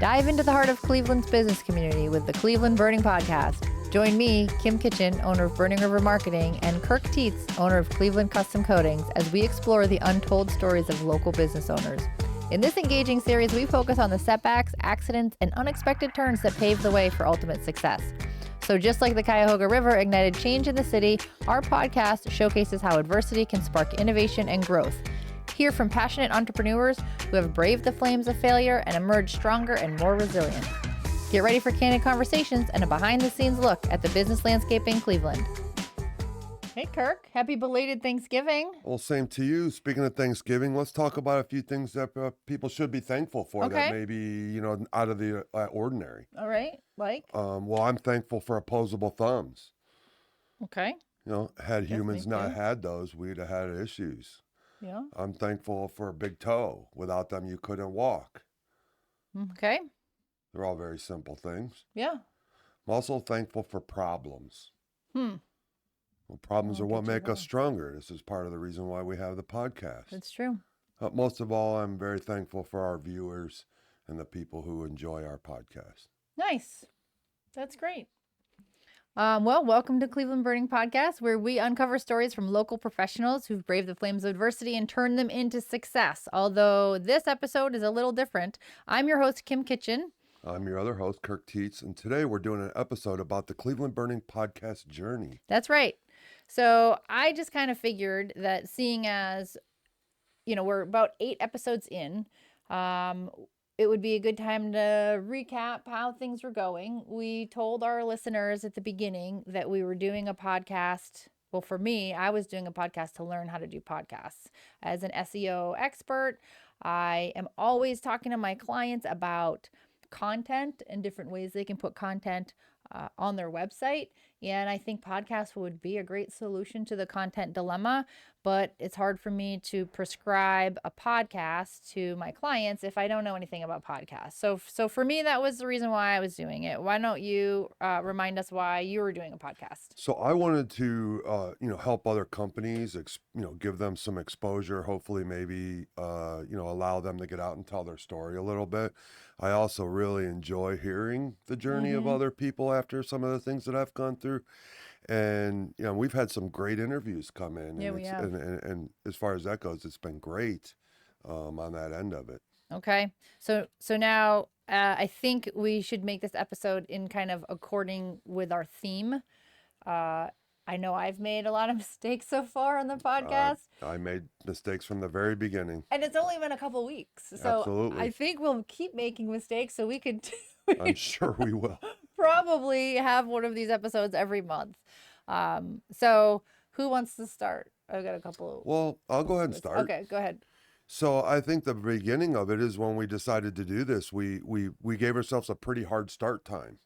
Dive into the heart of Cleveland's business community with the Cleveland Burning Podcast. Join me, Kim Kitchen, owner of Burning River Marketing, and Kirk Teets, owner of Cleveland Custom Coatings, as we explore the untold stories of local business owners. In this engaging series, we focus on the setbacks, accidents, and unexpected turns that pave the way for ultimate success. So just like the Cuyahoga River ignited change in the city, our podcast showcases how adversity can spark innovation and growth. Hear from passionate entrepreneurs who have braved the flames of failure and emerged stronger and more resilient. Get ready for candid conversations and a behind-the-scenes look at the business landscape in Cleveland. Hey, Kirk. Happy belated Thanksgiving. Well, same to you. Speaking of Thanksgiving, let's talk about a few things that people should be thankful for that may be, out of the ordinary. All right. Like? Well, I'm thankful for opposable thumbs. Okay. Had humans not had those, we'd have had issues. Yeah. I'm thankful for a big toe. Without them, you couldn't walk. Okay. They're all very simple things. Yeah. I'm also thankful for problems. Well, problems are what make us stronger. This is part of the reason why we have the podcast. That's true. Most of all, I'm very thankful for our viewers and the people who enjoy our podcast. Nice. That's great. Well, welcome to Cleveland Burning Podcast, where we uncover stories from local professionals who've braved the flames of adversity and turned them into success. Although this episode is a little different. I'm your host, Kim Kitchen. I'm your other host, Kirk Teets, and today we're doing an episode about the Cleveland Burning Podcast journey. That's right. So I just kind of figured that seeing as, we're about 8 episodes in, it would be a good time to recap how things were going. We told our listeners at the beginning that we were doing a podcast. Well, for me, I was doing a podcast to learn how to do podcasts. As an SEO expert, I am always talking to my clients about content and different ways they can put content on their website. And I think podcasts would be a great solution to the content dilemma, but it's hard for me to prescribe a podcast to my clients if I don't know anything about podcasts. So for me, that was the reason why I was doing it. Why don't you remind us why you were doing a podcast? So I wanted to, help other companies, give them some exposure, hopefully maybe, allow them to get out and tell their story a little bit. I also really enjoy hearing the journey of other people after some of the things that I've gone through. And, we've had some great interviews come in. Yeah, we have. And as far as that goes, it's been great on that end of it. Okay. So now I think we should make this episode in kind of according with our theme. I know I've made a lot of mistakes so far on the podcast. I made mistakes from the very beginning. And it's only been a couple weeks. So Absolutely. I think we'll keep making mistakes so we could I'm sure we will. probably have one of these episodes every month. So who wants to start? I've got a couple. Well, I'll go ahead and start. Okay, go ahead. So I think the beginning of it is when we decided to do this. We gave ourselves a pretty hard start time,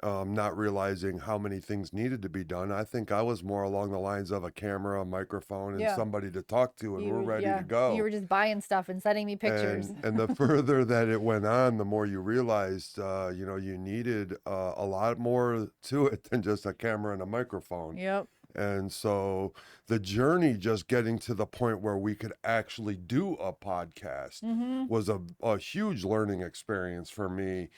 not realizing how many things needed to be done. I think I was more along the lines of a camera, a microphone, and somebody to talk to, and we're ready to go. You were just buying stuff and sending me pictures. And the further that it went on, the more you realized, you needed a lot more to it than just a camera and a microphone. Yep. And so the journey just getting to the point where we could actually do a podcast was a huge learning experience for me.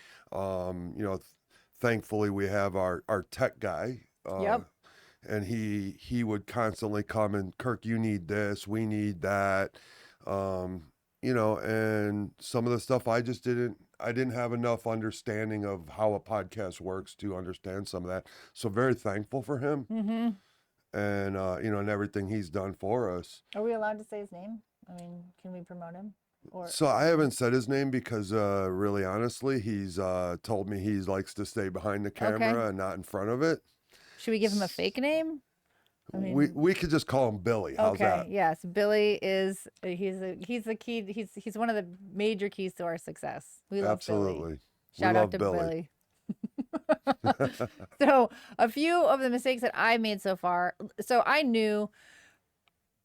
Thankfully we have our tech guy. And he would constantly come and, Kirk, you need this, we need that. And some of the stuff I didn't have enough understanding of how a podcast works to understand some of that. So very thankful for him. And, and everything he's done for us. Are we allowed to say his name? I mean, can we promote him? So I haven't said his name because, really honestly, he's told me he likes to stay behind the camera and not in front of it. Should we give him a fake name? I mean, we could just call him Billy. How's that? Yes. Billy is, he's the key. He's one of the major keys to our success. We love Billy. Shout out to Billy. So a few of the mistakes that I made so far. So I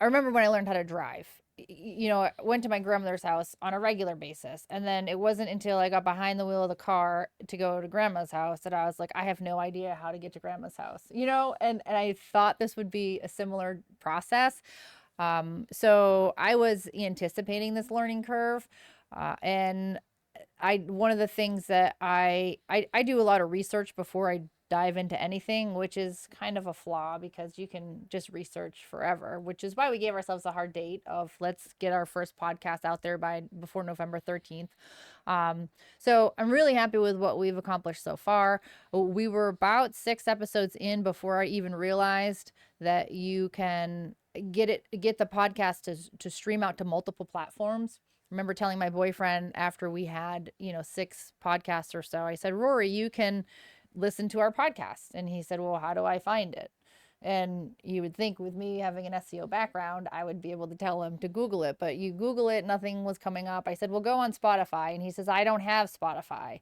remember when I learned how to drive, I went to my grandmother's house on a regular basis. And then it wasn't until I got behind the wheel of the car to go to grandma's house that I was like, I have no idea how to get to grandma's house, and I thought this would be a similar process. So I was anticipating this learning curve. And one of the things that I do a lot of research before I dive into anything, which is kind of a flaw because you can just research forever, which is why we gave ourselves a hard date of let's get our first podcast out there by before November 13th. So I'm really happy with what we've accomplished so far. We were about 6 episodes in before I even realized that you can get the podcast to stream out to multiple platforms. Remember telling my boyfriend after we had 6 podcasts or so, I said, Rory, you can listen to our podcast. And he said, well, how do I find it? And you would think with me having an SEO background, I would be able to tell him to Google it, but you Google it, nothing was coming up. I said, well, go on Spotify. And he says, I don't have Spotify.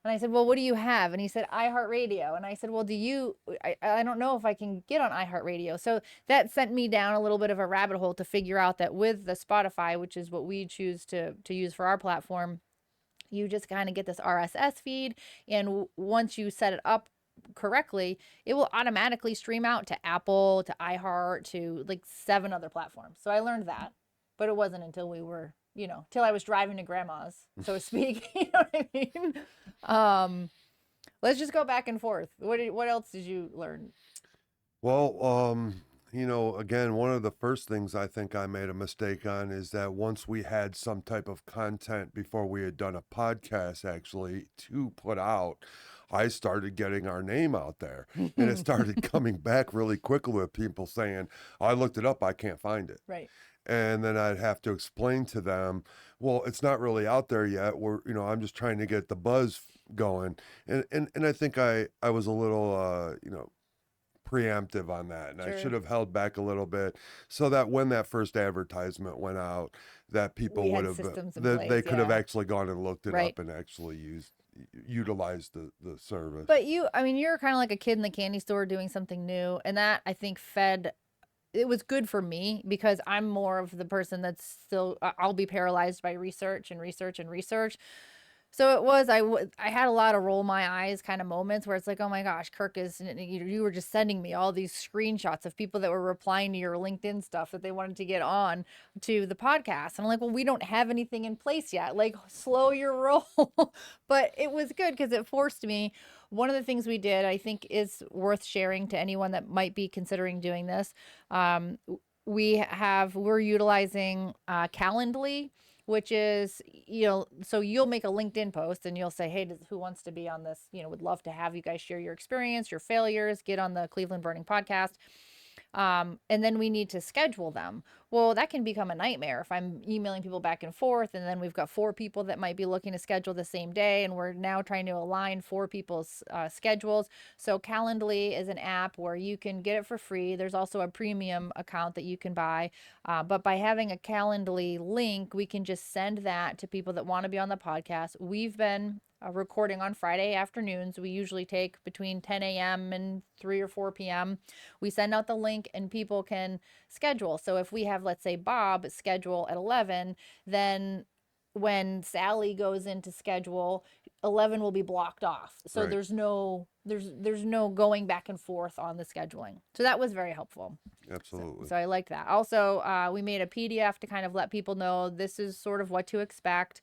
And I said, well, what do you have? And he said, iHeartRadio. And I said, well, I don't know if I can get on iHeartRadio. So that sent me down a little bit of a rabbit hole to figure out that with the Spotify, which is what we choose to use for our platform, you just kind of get this RSS feed. And once you set it up correctly, it will automatically stream out to Apple, to iHeart, to like 7 other platforms. So I learned that, but it wasn't until we were, till I was driving to grandma's, so to speak. You know what I mean? Let's just go back and forth. What else did you learn? Well, again, one of the first things I think I made a mistake on is that once we had some type of content before we had done a podcast actually to put out, I started getting our name out there, and it started coming back really quickly with people saying, I looked it up, I can't find it. Right. And then I'd have to explain to them, well, it's not really out there yet. I'm just trying to get the buzz going. And I think I was a little, preemptive on that, and I Sure. should have held back a little bit so that when that first advertisement went out, that people We would had have systems in they place. could have Yeah. actually gone and looked it Right. up and actually utilized the service. But you're kind of like a kid in the candy store doing something new. And that I think it was good for me because I'm more of the person that's still, I'll be paralyzed by research and research and research. So it was, I had a lot of roll my eyes kind of moments where it's like, oh my gosh, Kirk you were just sending me all these screenshots of people that were replying to your LinkedIn stuff that they wanted to get on to the podcast. And I'm like, well, we don't have anything in place yet. Like, slow your roll. But it was good because it forced me. One of the things we did, I think, is worth sharing to anyone that might be considering doing this. We're utilizing Calendly, which is, so you'll make a LinkedIn post and you'll say, hey, who wants to be on this? Would love to have you guys share your experience, your failures, get on the Cleveland Burning podcast. And then we need to schedule them. Well, that can become a nightmare if I'm emailing people back and forth, and then we've got 4 people that might be looking to schedule the same day, and we're now trying to align 4 people's schedules. So Calendly is an app where you can get it for free. There's also a premium account that you can buy, but by having a Calendly link, we can just send that to people that want to be on the podcast. We've been recording on Friday afternoons. We usually take between 10 a.m. and 3 or 4 p.m. We send out the link and people can schedule. So if we have, let's say, Bob schedule at 11, then when Sally goes into schedule, 11 will be blocked off. So Right. there's no going back and forth on the scheduling. So that was very helpful. Absolutely. So I liked that. Also, we made a PDF to kind of let people know this is sort of what to expect.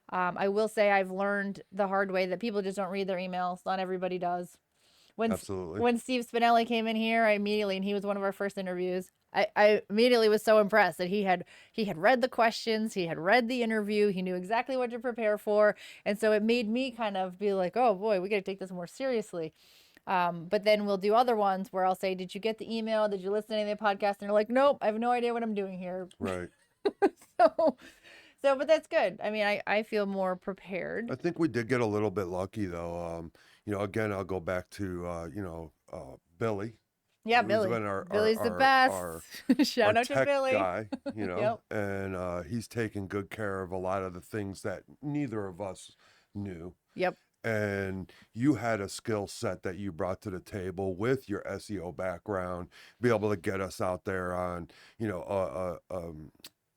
I will say I've learned the hard way that people just don't read their emails. Not everybody does. Absolutely. When Steve Spinelli came in here, and he was one of our first interviews. I immediately was so impressed that he had read the questions, he had read the interview, he knew exactly what to prepare for, and so it made me kind of be like, oh boy, we got to take this more seriously. But then we'll do other ones where I'll say, did you get the email? Did you listen to any of the podcast? And they're like, nope, I have no idea what I'm doing here. Right. But that's good. I mean, I feel more prepared. I think we did get a little bit lucky though. Again, I'll go back to Billy. Yeah, Who's Billy. been Billy's the best. our Shout out to tech Billy. guy, Yep. and he's taken good care of a lot of the things that neither of us knew. Yep. And you had a skill set that you brought to the table with your SEO background, be able to get us out there on,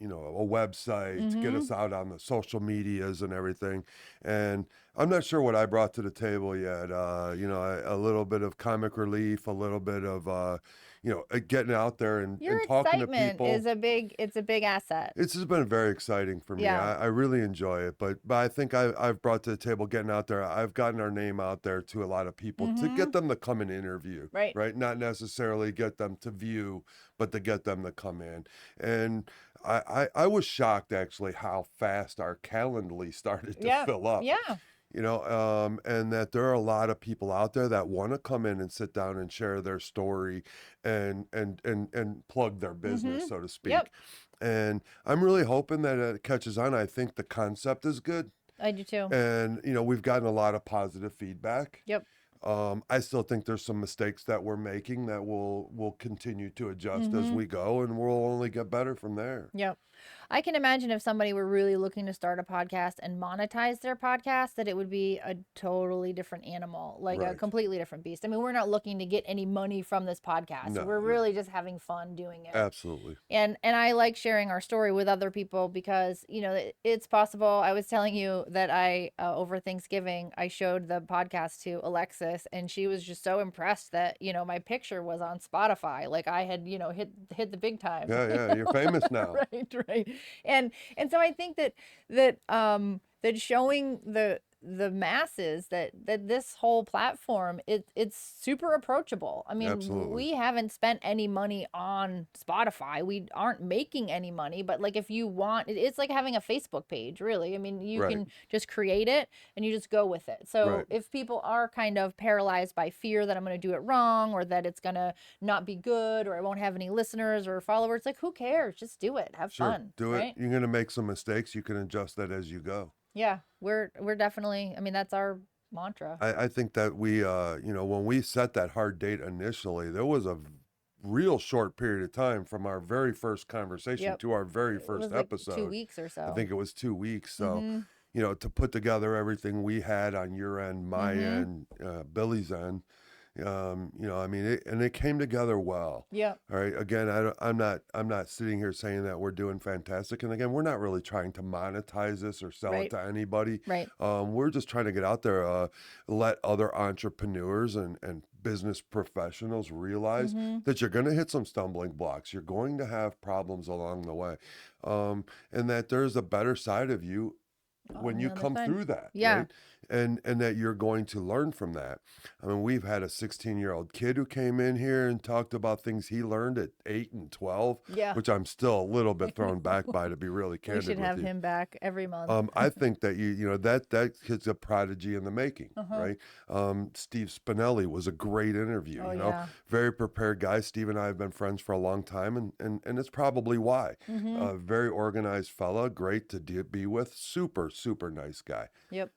a website, get us out on the social medias and everything. And I'm not sure what I brought to the table yet. A little bit of comic relief, a little bit of, getting out there Your and talking to excitement people. is it's a big asset. It's just been very exciting for me. Yeah. I really enjoy it, but I think I've brought to the table getting out there. I've gotten our name out there to a lot of people to Mm-hmm. get them to come and interview, Right. right? Not necessarily get them to view, but to get them to come in. And I was shocked actually how fast our Calendly started to Yeah. fill up. Yeah. And that there are a lot of people out there that want to come in and sit down and share their story and plug their business, Mm-hmm. so to speak. Yep. And I'm really hoping that it catches on. I think the concept is good. I do too. And, we've gotten a lot of positive feedback. Yep. I still think there's some mistakes that we're making that we'll continue to adjust as Mm-hmm. we go, and we'll only get better from there. Yep. I can imagine if somebody were really looking to start a podcast and monetize their podcast, that it would be a totally different animal, like a Right. completely different beast. I mean, we're not looking to get any money from this podcast. No, We're no, really just having fun doing it. absolutely. And I like sharing our story with other people because it's possible. I was telling you that I over Thanksgiving I showed the podcast to Alexis, and she was just so impressed that my picture was on Spotify, like I had hit the big time. Yeah, yeah, you're famous now. Right. And so I think that showing the masses that this whole platform, it's super approachable. I mean, Absolutely. we haven't spent any money on Spotify. We aren't making any money, but like if you want, it's like having a Facebook page, really. I mean, you Right. can just create it and you just go with it. So Right. if people are kind of paralyzed by fear that I'm going to do it wrong, or that it's going to not be good, or I won't have any listeners or followers, like who cares? Just do it. Have Sure. fun, Do it. right? You're going to make some mistakes. You can adjust that as you go. Yeah, we're definitely, I mean, that's our mantra. I think that we, when we set that hard date initially, there was a real short period of time from our very first conversation Yep. to our very It first was like 2 episode. weeks or I so. think it was 2 weeks. So, Mm-hmm. to put together everything we had on your end, my Mm-hmm. end, Billy's end, I mean, it came together well. Yep. All right. Again, I'm not sitting here saying that we're doing fantastic. And again, we're not really trying to monetize this or sell it Right. to anybody. Right. We're just trying to get out there, let other entrepreneurs and business professionals realize Mm-hmm. that you're going to hit some stumbling blocks. You're going to have problems along the way. And that there's a better side of you when On the you other come side. through that, Yeah. right? And that you're going to learn from that. I mean, we've had a 16-year-old kid who came in here and talked about things he learned at 8 and 12, Yeah. which I'm still a little bit thrown back by, to be really We candid should with have you. him back every month. I think that that kid's a prodigy in the making, Uh-huh. right? Steve Spinelli was a great interview. Oh, You know, yeah. very prepared guy. Steve and I have been friends for a long time, and it's probably why. Mm-hmm. Very organized fella, great to be with. Super super nice guy. Yep.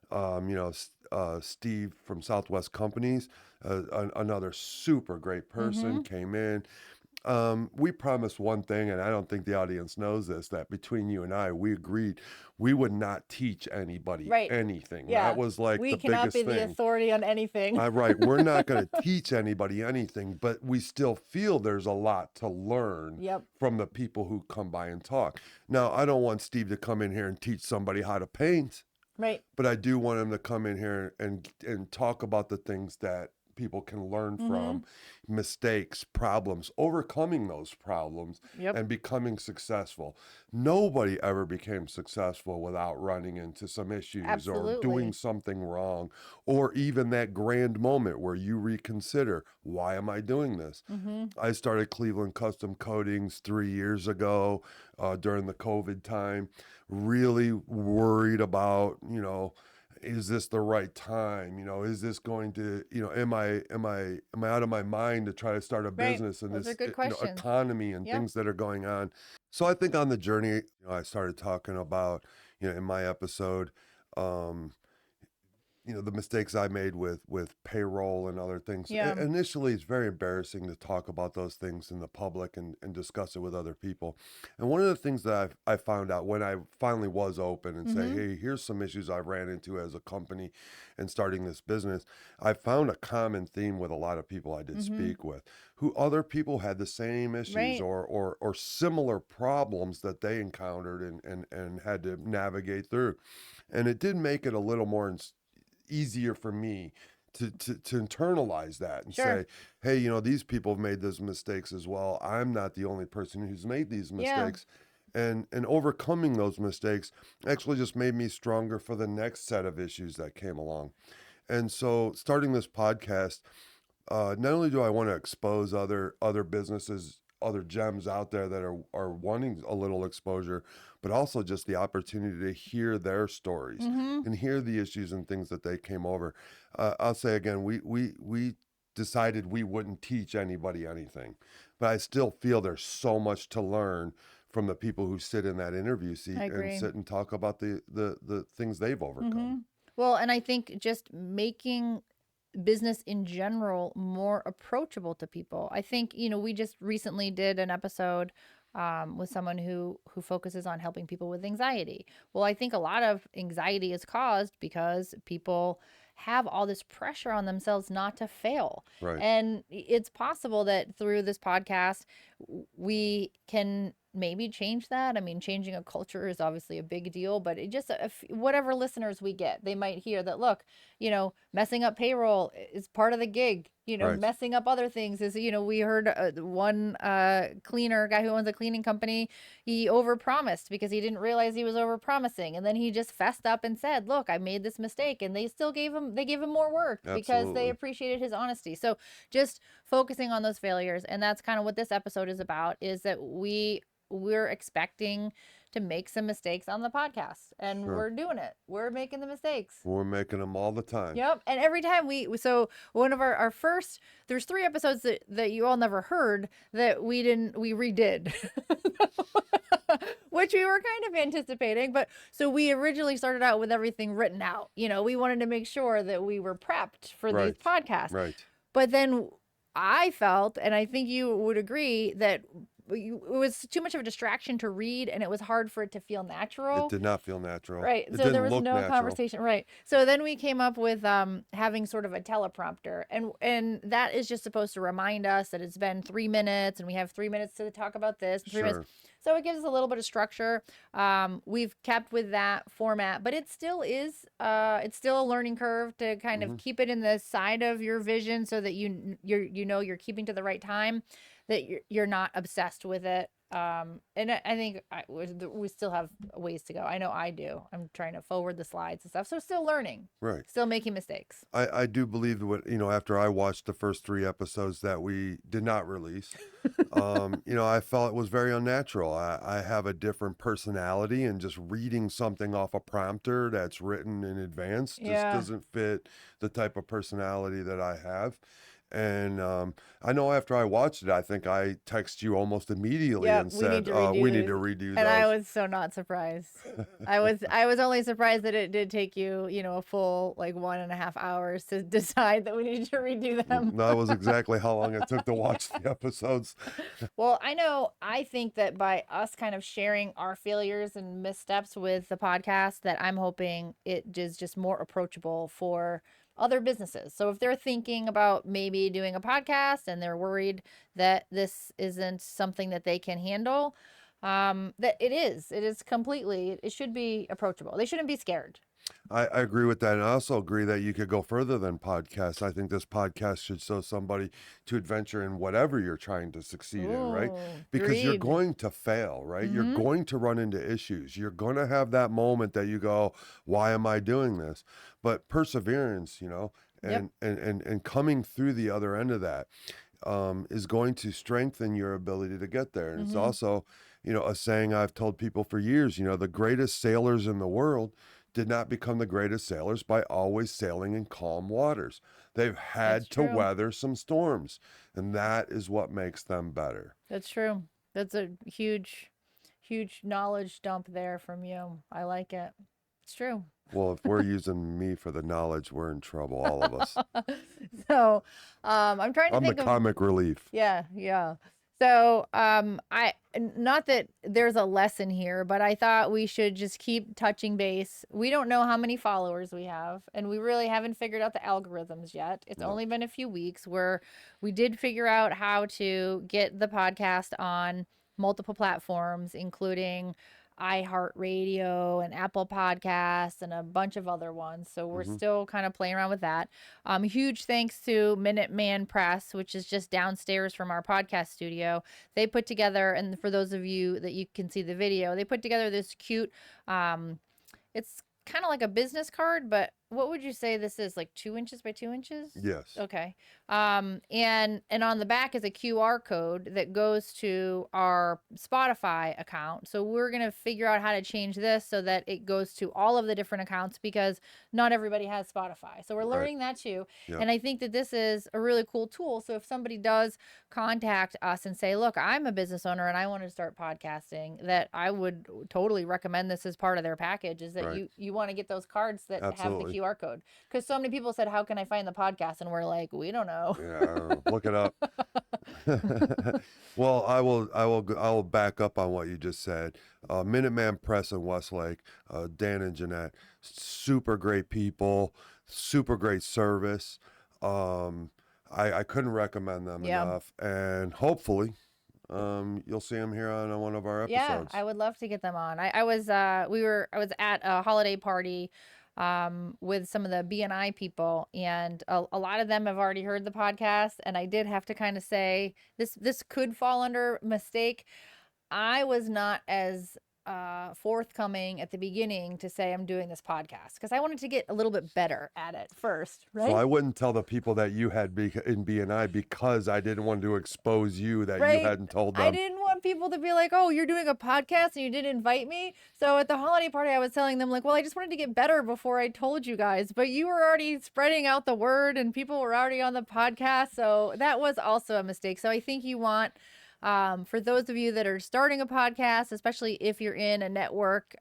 Steve from Southwest Companies, another super great person, Mm-hmm. came in. We promised one thing, and I don't think the audience knows this, that between you and I, we agreed we would not teach anybody Right. anything. Yeah. That was like We the cannot biggest be the thing. authority on anything. Right. We're not going to teach anybody anything, but we still feel there's a lot to learn Yep. from the people who come by and talk. Now, I don't want Steve to come in here and teach somebody how to paint, Right. but I do want him to come in here and talk about the things that people can learn from, mistakes, problems, overcoming those problems, Yep. and becoming successful. Nobody ever became successful without running into some issues or Absolutely. doing something wrong, or even that grand moment where you reconsider, why am I doing this? Mm-hmm. I started Cleveland Custom Coatings 3 years ago, during the COVID time, really worried about, is this the right time? Is this going to, am I out of my mind to try to start a Right. business in Those this, are good questions. economy and Yep. things that are going on? So I think on the journey, I started talking about, in my episode, the mistakes I made with payroll and other things. Yeah. Initially, it's very embarrassing to talk about those things in the public and discuss it with other people. And one of the things that I found out when I finally was open and say, hey, here's some issues I ran into as a company and starting this business, I found a common theme with a lot of people I did speak with, who other people had the same issues Right. or similar problems that they encountered and had to navigate through. And it did make it a little more easier for me to internalize that and Sure. say, hey, these people have made those mistakes as well. I'm not the only person who's made these Yeah. mistakes. And overcoming those mistakes actually just made me stronger for the next set of issues that came along. And so starting this podcast, not only do I want to expose other businesses, other gems out there that are wanting a little exposure, but also just the opportunity to hear their stories Mm-hmm. and hear the issues and things that they came over. I'll say again, we decided we wouldn't teach anybody anything, but I still feel there's so much to learn from the people who sit in that interview I seat and agree. sit and talk about the things they've overcome. Mm-hmm. Well, and I think just making business in general more approachable to people. I think, we just recently did an episode with someone who focuses on helping people with anxiety. Well, I think a lot of anxiety is caused because people have all this pressure on themselves not to fail. Right. And it's possible that through this podcast, we can maybe change that. I mean, changing a culture is obviously a big deal, but it just, whatever listeners we get, they might hear that, look, messing up payroll is part of the gig. Right. Messing up other things is, we heard one cleaner guy who owns a cleaning company, he overpromised because he didn't realize he was overpromising. And then he just fessed up and said, look, I made this mistake. And they gave him more work because they Absolutely. appreciated his honesty. So just focusing on those failures. And that's kind of what this episode is about, is that we're expecting to make some mistakes on the podcast, and Sure. we're doing it. We're making the mistakes. We're making them all the time. Yep. And every time so one of our first, there's 3 episodes that you all never heard that we redid, which we were kind of anticipating. But so we originally started out with everything written out. We wanted to make sure that we were prepped for these Right. podcasts. Right. But then I felt, and I think you would agree, that it was too much of a distraction to read, and it was hard for it to feel It natural. did not feel natural. Right. It So there didn't was look no natural. conversation. Right. So then we came up with having sort of a teleprompter, and that is just supposed to remind us that it's been 3 minutes and we have 3 minutes to talk about this, 3 minutes. Sure. So it gives us a little bit of structure. We've kept with that format, but it still is it's still a learning curve to kind Hmm. of keep it in the side of your vision so that you're keeping to the right time, that you're not obsessed with it. And I think we still have ways to go. I know I do. I'm trying to forward the slides and stuff. So still learning, Right. still making mistakes. I do believe that after I watched the first 3 episodes that we did not release, I felt it was very unnatural. I have a different personality, and just reading something off a prompter that's written in advance just Yeah. doesn't fit the type of personality that I have. And I know after I watched it, I think I texted you almost immediately Yep. and We need said, to redo we need to these. redo And I those. was so not surprised. I was only surprised that it did take you, a full like 1.5 hours to decide that we needed to redo them. That was exactly how long it took to watch the episodes. Well, I think that by us kind of sharing our failures and missteps with the podcast, that I'm hoping it is just more approachable for other businesses. So if they're thinking about maybe doing a podcast and they're worried that this isn't something that they can handle, that it is completely, it should be approachable. They shouldn't be scared. I agree with that. And I also agree that you could go further than podcasts. I think this podcast should show somebody to adventure in whatever you're trying to succeed in, right? Ooh, Because you're agreed. going to fail, right? You're Mm-hmm. going to run into issues. You're going to have that moment that you go, why am I doing this? But perseverance, Yep. and coming through the other end of that is going to strengthen your ability to get there. And it's Mm-hmm. also, a saying I've told people for years, the greatest sailors in the world did not become the greatest sailors by always sailing in calm waters. They've That's had to true. weather some storms, and that is what makes them better. That's true. That's a huge, huge knowledge dump there from you. I like it. It's true. Well, if we're using me for the knowledge, we're in trouble, all of us. So, I'm trying to I'm the think of, comic relief. yeah, yeah. So, not that there's a lesson here, but I thought we should just keep touching base. We don't know how many followers we have, and we really haven't figured out the algorithms yet. It's No. only been a few weeks where we did figure out how to get the podcast on multiple platforms, including iHeartRadio and Apple Podcasts and a bunch of other ones. So we're Mm-hmm. still kind of playing around with that. Huge thanks to Minuteman Press, which is just downstairs from our podcast studio. They put together, and for those of you that you can see the video, they put together this cute, it's kind of like a business card, but what would you say this is? Like 2 inches by 2 inches? Yes. Okay. And on the back is a QR code that goes to our Spotify account. So we're gonna figure out how to change this so that it goes to all of the different accounts because not everybody has Spotify. So we're Right. learning that too. Yep. And I think that this is a really cool tool. So if somebody does contact us and say, look, I'm a business owner and I want to start podcasting, that I would totally recommend this as part of their package, is that Right. you want to get those cards that have the Absolutely. QR code. Because so many people said, how can I find the podcast? And we're like, we don't know. Yeah, I don't know. Look it up. Well, I will back up on what you just said. Minuteman Press in Westlake, Dan and Jeanette, super great people, super great service. I couldn't recommend them Yeah. enough, and hopefully, you'll see them here on one of our Yeah, episodes. I would love to get them on. I was I was at a holiday party with some of the BNI people, and a lot of them have already heard the podcast, and I did have to kind of say this could fall under mistake. I was not as forthcoming at the beginning to say I'm doing this podcast because I wanted to get a little bit better at it first, So right? I wouldn't tell the people that you had in BNI because I didn't want to expose you that you Right. hadn't told I them. didn't want people to be like, oh, you're doing a podcast and you didn't invite me. So at the holiday party, I was telling them, like, well, I just wanted to get better before I told you guys. But you were already spreading out the word and people were already on the podcast. So that was also a mistake. So I think you want, for those of you that are starting a podcast, especially if you're in a network,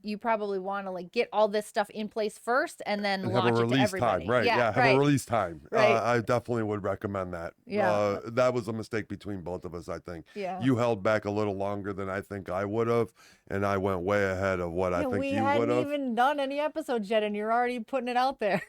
you probably want to like get all this stuff in place first and then And have a launch it to release everybody. time, right? Yeah, have a right. release time. Right. I definitely would recommend that. Yeah. That was a mistake between both of us, I think. Yeah. You held back a little longer than I think I would have, and I went way ahead of what I Yeah, think we you would hadn't have. even done any episodes yet, and you're already putting it out there.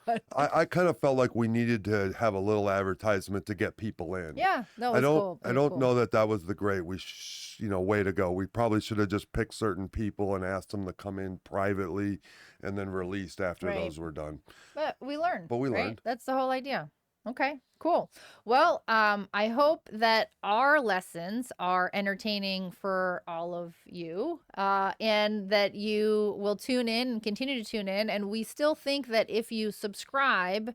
But I kind of felt like we needed to have a little advertisement to get people in. yeah, that I was don't cool. I Very don't cool. know that that was the great way to go. We probably should have just picked certain people and asked them to come in privately and then released after Right. those were done. But we learned. But we right? learned. That's the whole idea. Okay, cool. Well, I hope that our lessons are entertaining for all of you, and that you will tune in and continue to tune in. And we still think that if you subscribe,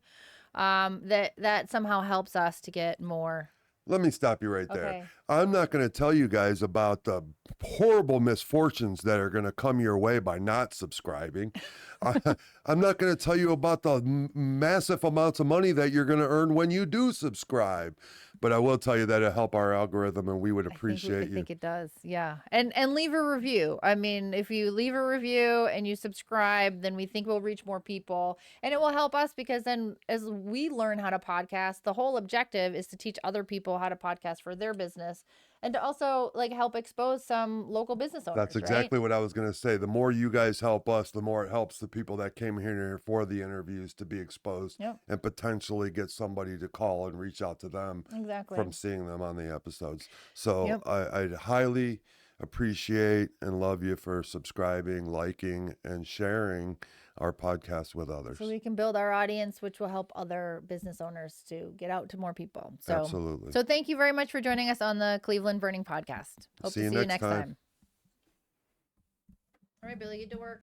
that somehow helps us to get more. Let me stop you right there. Okay. I'm not going to tell you guys about the horrible misfortunes that are going to come your way by not subscribing. I'm not going to tell you about the massive amounts of money that you're going to earn when you do subscribe. But I will tell you that it'll help our algorithm, and we would appreciate I you. think it does. Yeah. And leave a review. I mean, if you leave a review and you subscribe, then we think we'll reach more people, and it will help us because then as we learn how to podcast, the whole objective is to teach other people how to podcast for their business and to also like help expose some local business owners. That's exactly what I was going to say. The more you guys help us, the more it helps the people that came here for the interviews to be exposed Yep. and potentially get somebody to call and reach out to them Exactly. from seeing them on the episodes. So Yep. I'd highly appreciate and love you for subscribing, liking, and sharing our podcast with others. So we can build our audience, which will help other business owners to get out to more people. So, Absolutely. So thank you very much for joining us on the Cleveland Burning Podcast. Hope See to you see you next next time. time. All right, Billy, get to work.